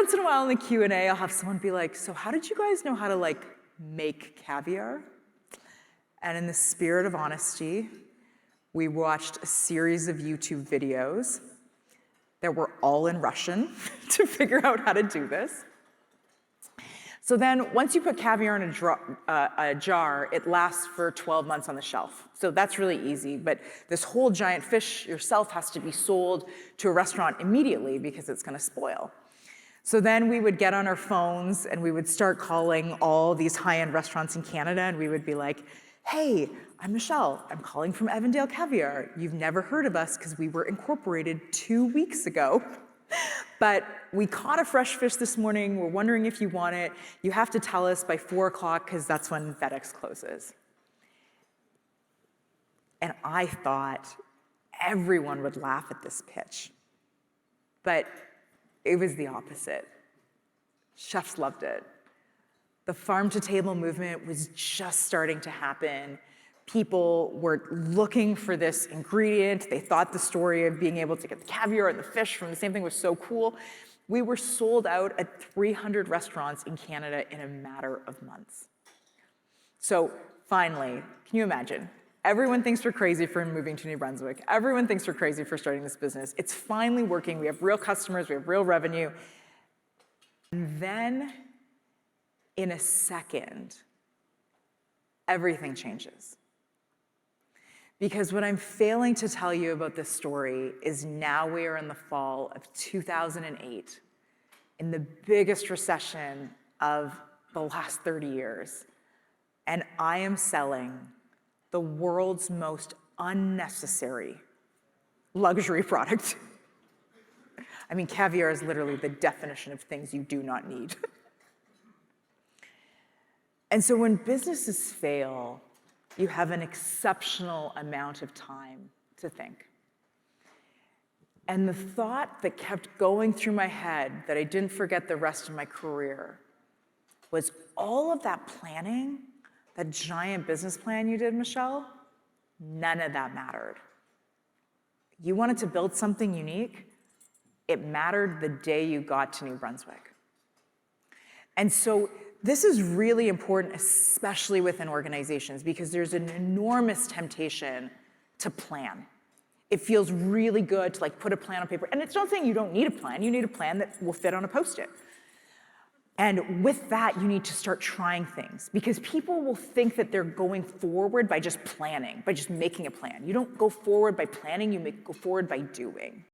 once in a while in the Q&A, I'll have someone be like, so how did you guys know how to like make caviar? And in the spirit of honesty, we watched a series of YouTube videos that were all in Russian to figure out how to do this. So then once you put caviar in a jar, it lasts for 12 months on the shelf. So that's really easy, but this whole giant fish yourself has to be sold to a restaurant immediately because it's gonna spoil. So then we would get on our phones and we would start calling all these high-end restaurants in Canada, and we would be like, hey, I'm Michelle, I'm calling from Evandale Caviar. You've never heard of us because we were incorporated 2 weeks ago. But we caught a fresh fish this morning. We're wondering if you want it. You have to tell us by 4 o'clock because that's when FedEx closes. And I thought everyone would laugh at this pitch. But it was the opposite. Chefs loved it. The farm-to-table movement was just starting to happen. People were looking for this ingredient. They thought the story of being able to get the caviar and the fish from the same thing was so cool. We were sold out at 300 restaurants in Canada in a matter of months. So finally, can you imagine? Everyone thinks we're crazy for moving to New Brunswick. Everyone thinks we're crazy for starting this business. It's finally working. We have real customers. We have real revenue. And then, in a second, everything changes. Because what I'm failing to tell you about this story is now we are in the fall of 2008, in the biggest recession of the last 30 years, and I am selling the world's most unnecessary luxury product. I mean, caviar is literally the definition of things you do not need. And so when businesses fail, you have an exceptional amount of time to think. And the thought that kept going through my head that I didn't forget the rest of my career was all of that planning, that giant business plan you did, Michelle, none of that mattered. You wanted to build something unique, it mattered the day you got to New Brunswick. And so this is really important, especially within organizations, because there's an enormous temptation to plan. It feels really good to like put a plan on paper. And it's not saying you don't need a plan. You need a plan that will fit on a Post-it. And with that, you need to start trying things, because people will think that they're going forward by just planning, by just making a plan. You don't go forward by planning, you go forward by doing.